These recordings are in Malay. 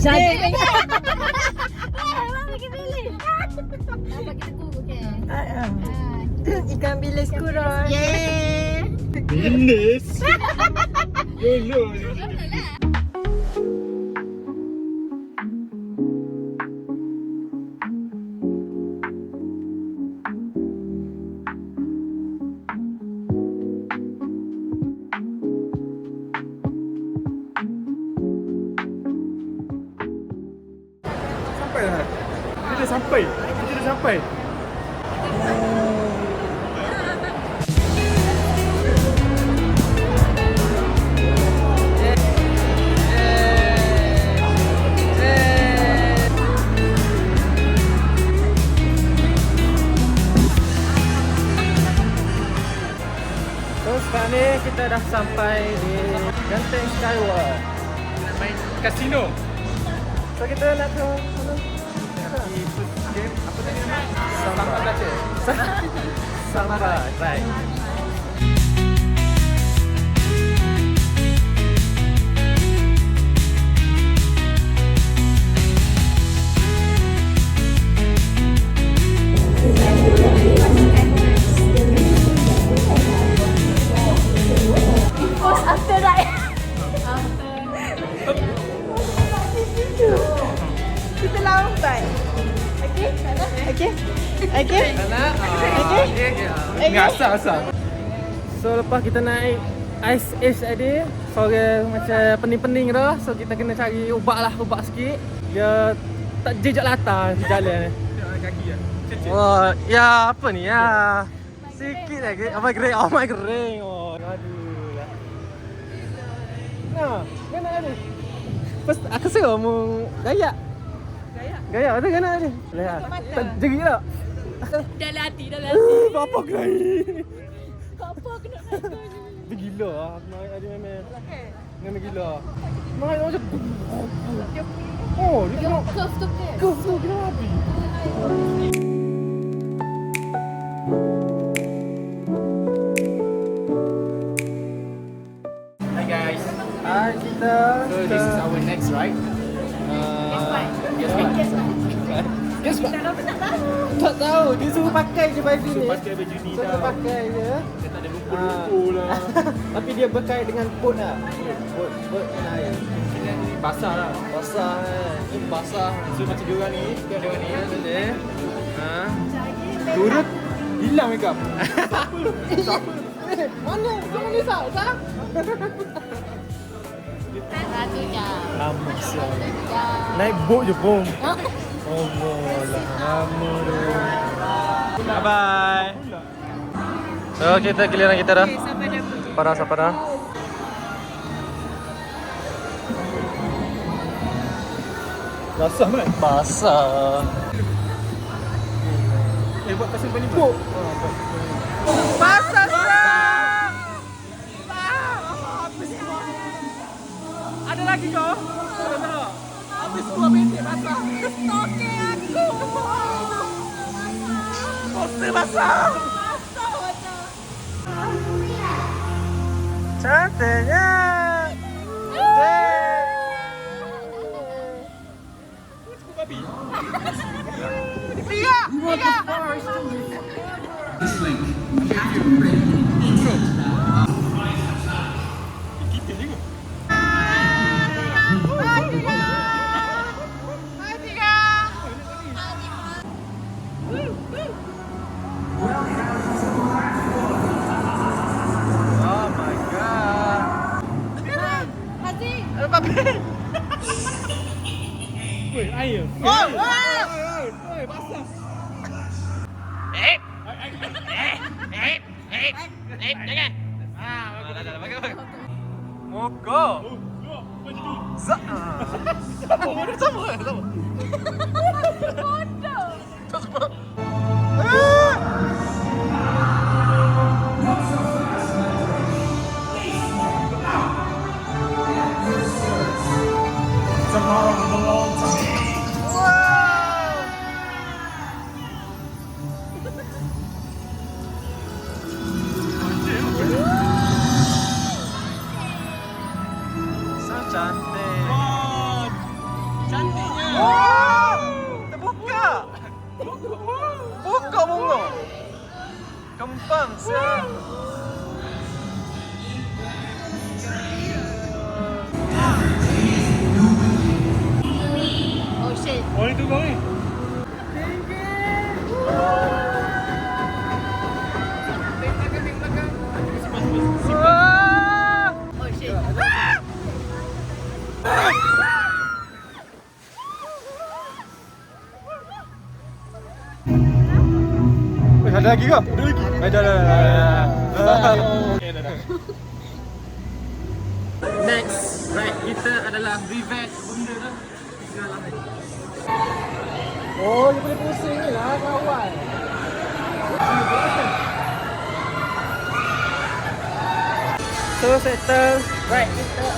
Jagung. Abang bagi pilih. Abang bagi tegur, okey. Ikan bilis kurus. Yeah. Bilis. Yolo. Sampai dah. Kita dah sampai. Kita dah sampai. So sekarang ni kita dah sampai di Genting Skyward. Nak main kasino. So kita nak ke mana? Game apa tadi nama? Samba Gacha. Samba, right. Post after that. Kita lambat. Okey? Okey? Okey? Nak? Okey? Okey. Asal. So lepas kita naik Ice tadi, sore macam pening-pening dah. So kita kena cari ubat sikit. Dia tak jejak latar di jalan ni. Kaki ah. Oh, ya apa ni ya? Sikit lagi. Oh my gering. Oh, aduh lah. Nah, kena ada. Pas aku suruh mu gaya. Gaya ada kena ada. Lihat. Tak jerit tak? Dalam hati. Apa gerai? Apa kena Dia gila lah. Naik tadi memang. Memang gila. Naik macam. Oh, dia kena. curve tu ke? Kau tu kena api. Hi guys. Hai kita. So this is our next ride. Guess what? Tak tahu. Dia suruh pakai je baju ni. Pakai baju ni Suruh dah. pakai je. Dia tak ada lumpur lah. Tapi dia berkait dengan boat lah. Boat kena air. Ini basah lah. Basah kan. Ini basah. So macam diorang ni, diorang ni Boleh. Ha. turut hilang makeup. Mana? Kau risau tak? Satu jam. Lama siap. Ya. Naik boat je pun. Oh lah. Lama tu. Bye bye. So kita giliran kita dah. Sampai dah. Basah kan? Basah. Buat pasal bani boat. Basah sah. Ada lagi kau? Habis 2 minit basah. Okey aku. Poster basah. Cantiknya. Kita je ke? Oh my god. Haziq. Woi, air. Oh, Oi, basah. jangan. Bagus. Mogok. Sama. Tomorrow belongs to me. So cantik. Tumpang siap. Oh shit. Oh itu kau ni. Oh shit. Ada lagi ke? Ada lagi. Dah. Next, right, kita adalah revenge benda dah. Oh, dia boleh pusing ni lah kawan. So, settle. Right, kita apa?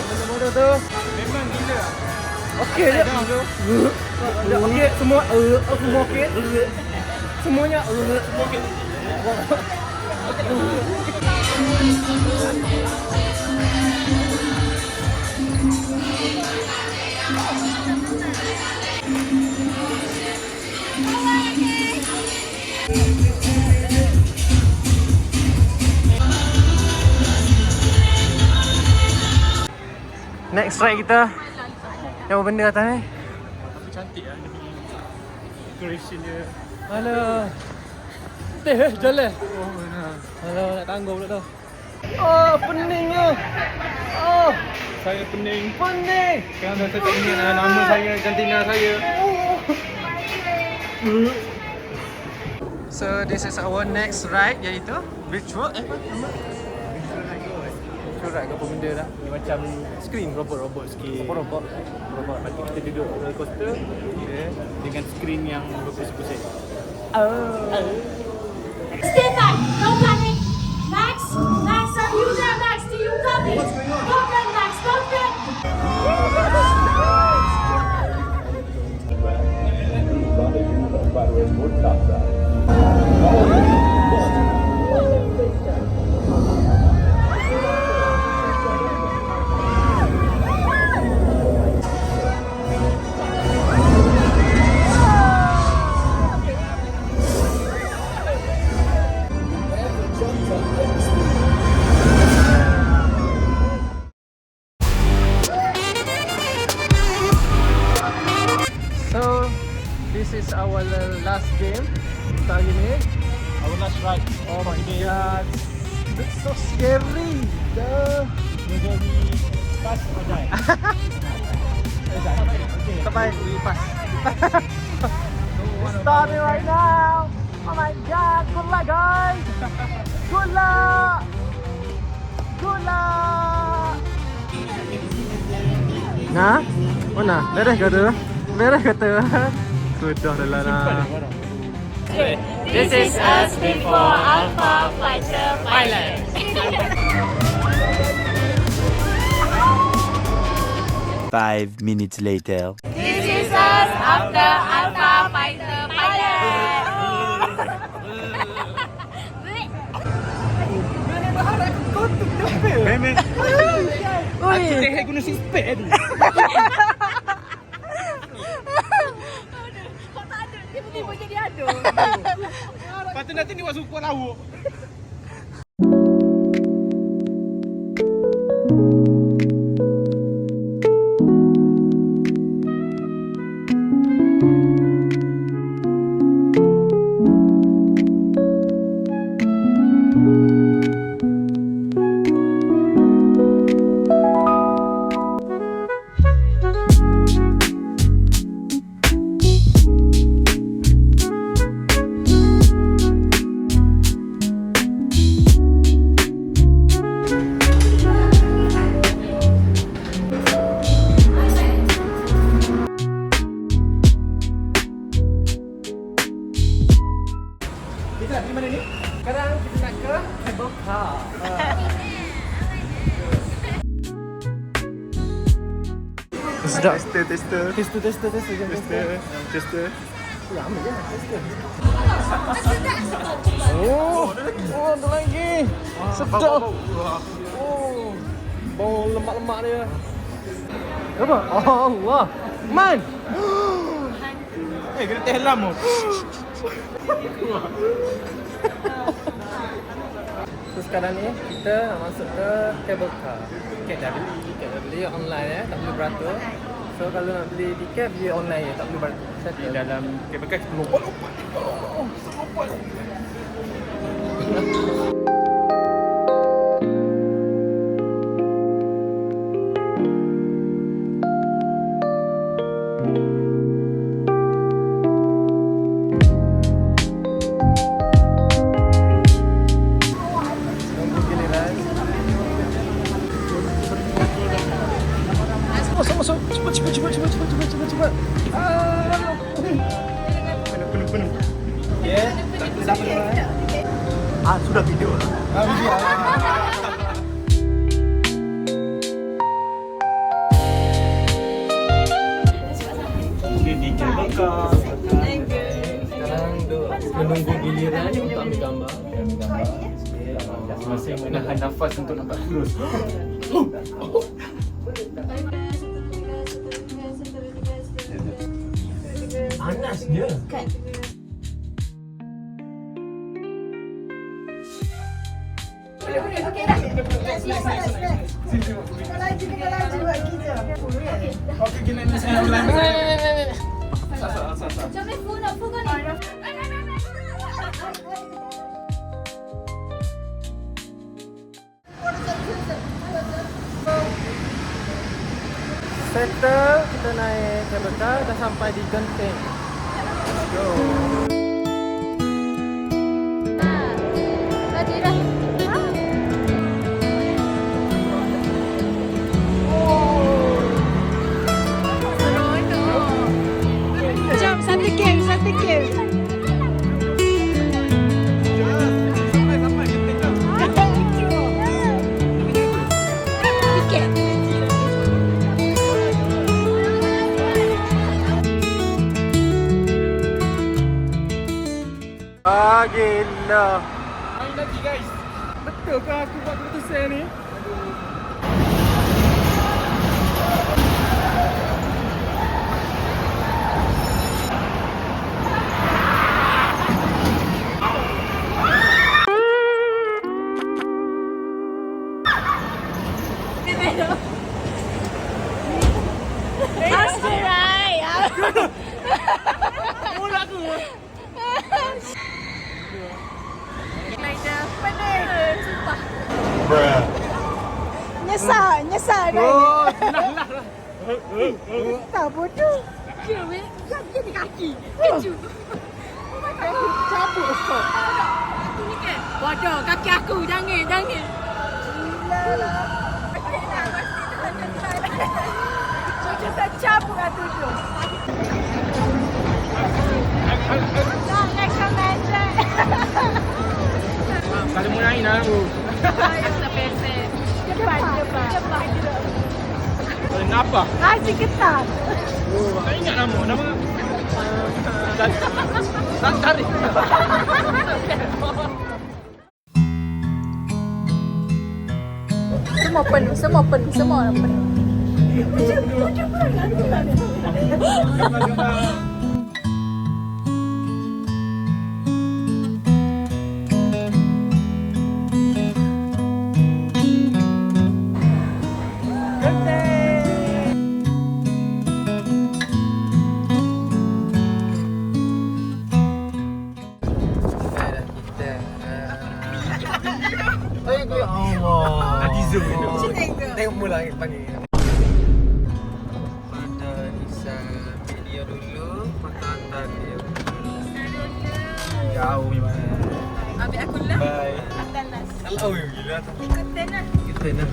Benda-benda tu. Memang gila. Okey je. Okey, semua semua okey. Semuanya semua okey. Next ride kita. Yang apa benda atas ni? Tapi cantik lah dia punya decoration dia. Alah. Jalan. Oh benar. Alah, nak tangguh pula tu. Oh, peningnya. Oh, Saya pening. pening. Sekarang dah tak ingat nama saya, jantina saya. So, this is our next ride iaitu virtual apa nama? Virtual ride ke apa benda dah? Dia macam screen robot-robot sikit. Robot. Lepas tu kita duduk roller coaster dengan screen yang berpusing-pusing. Stand back. Don't panic. Max, are you there? Max, do you copy? Don't run, Max. Don't run. So, this is our last game untuk hari ni. Our last ride. Oh my god. It's so scary. Duh. Dia jadi fast or die. Sampai we pass. It's starting right now. Oh my god. Good luck guys. Good luck. Good luck. Nah, mana? Beres ke tu? Beres ke tu? Sudah dah lah. This is us before Alpha Fighter Pilot. Five minutes later. This is us after Alpha Fighter Pilot. Memang. Aku dah guna six-pack tadi. Kau tak ada, tiba-tiba jadi ada. Lepas tu nanti ni buat suku lauk. Kita nak pergi mana ni? Sekarang kita nak ke cable car. Sedap. Tester. Ramai je tester. Oh, ada lagi. Sedap. Oh, bau lemak-lemak dia. Apa? Allah. Man. Kena teh lam tu. So sekarang ni kita nak masuk ke cable car. Tiket dah beli online tak perlu beratur. So kalau nak beli tiket beli online tak perlu beratur. Di dalam cable car kita lompat. Tunggu giliran. Masuk. Cepat. Penuh. Ya, tak apa. Ah, sudah video lah. Okey, di cable car. Sekarang menunggu giliran untuk ambil gambar. Masing-masing menahan nafas untuk nampak kurus. Panasnya. Okey, kena ni saya ulang. Jom ni phone nak phone ni. Settle, kita naik cable car dah sampai di Genting. Let's go. Tadi dah. Jom, satu game. Tiket. Gila. Main lagi guys. Betul ke aku buat keputusan ni? That's right. Mula aku. Pening. Sumpah. Nyesal dah. Oh, senang lah. Tak bodoh. Kira weh. Jam dia di kaki. Keju. Cabut stop. Aku ni kan. Bodoh kaki aku. Jangan. Kita cabut kat tujuh. Next one, magic. Kalau mulai aku. Cepat. Kenapa? Kasih ketat. Tak ingat nama. Tak tarik. Semua penuh. Ya Allah. Netizen. Tengok mula panggil. Pada Nisa video dulu, patah dia. Jauh memang. Ambil aku lah. Bye. Atas. Kalau gila. Ikutin lah. Kita nak.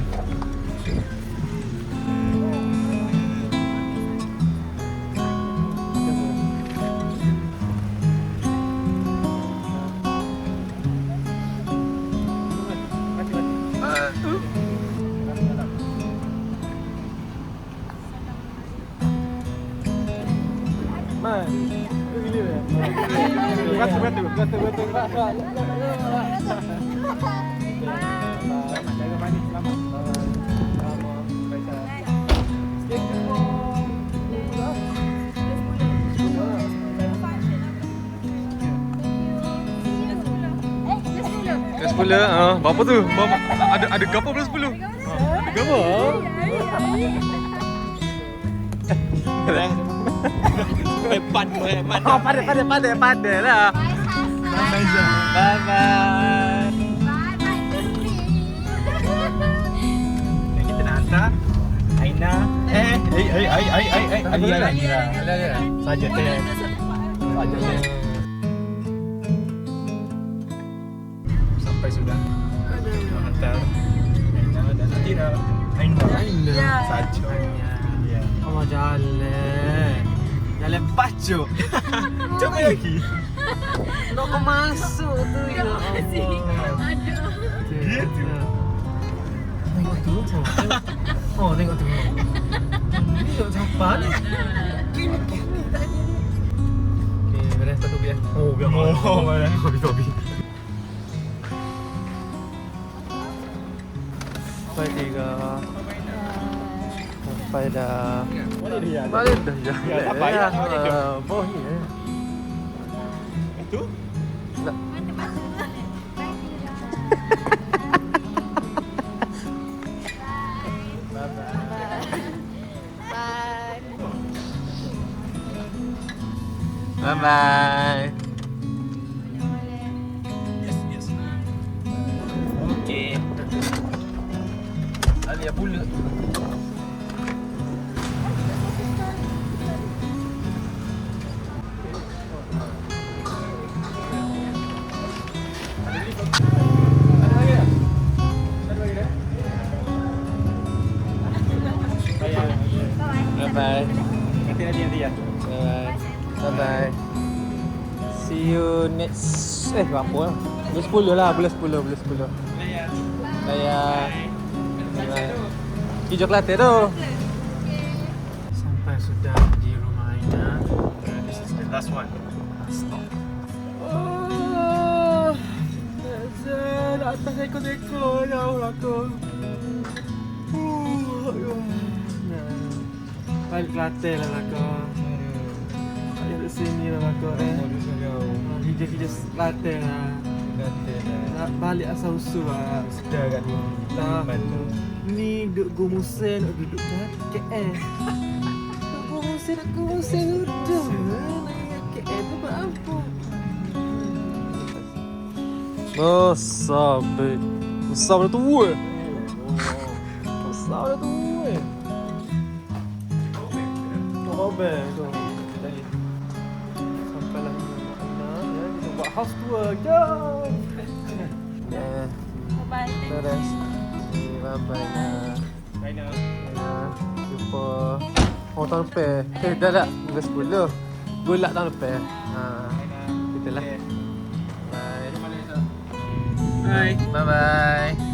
Man, ini dia. Betul. 10. Berapa tu? Ada gapo belum 10? Ada gapo? Pandai lah. Bye bye. Kita nak hantar Aina. Alira. Saja teh. Sampai sudah. Hantar Aina dan Alira. Aina. Saja. Ya. Oh jalan. Jalan pacu. Coba lagi. Nak kau masuk tu ya Allah. Gitu. Tengok tu. Oh, tengok tu. Tengok siapa ni? Okey, beres satu biar. Oh, biar. Hobi. Sampai 3. Sampai dah. Balik dah ya. Ya, tak payah. Boh ni. Itu? Tak. Bye bye. Yes. Okey. Alia pula. Bye bye. Nanti ya. Bye bye. See you next. Berapa lah? Bulan 10. Saya hijau Kelantan tu. Sampai sudah di rumah Aina. This is the last one. Stop. Oh, atas ekor-ekor jauh lah tu. Balik Kelantan lah kau. Balik di sini lah kau. Hijau Kelantan lah. Nak balik asal usul lah. Sudah kat ni. Ni duduk Gomusen, nak duduk kat KL. Duduk Gomusen duduk. Nak KL tu buat apa? Besar dah tua. Besar dah tua. Robek tu. Jadi sampailah Aina ya, kita buat house tour. Jom. Ya. Bye. Beres. Bye-bye. Aina. Jumpa tahun lepas. Dah. Bulan 10. Golak tahun lepas. Kita lah. Bye. Bye. Bye-bye.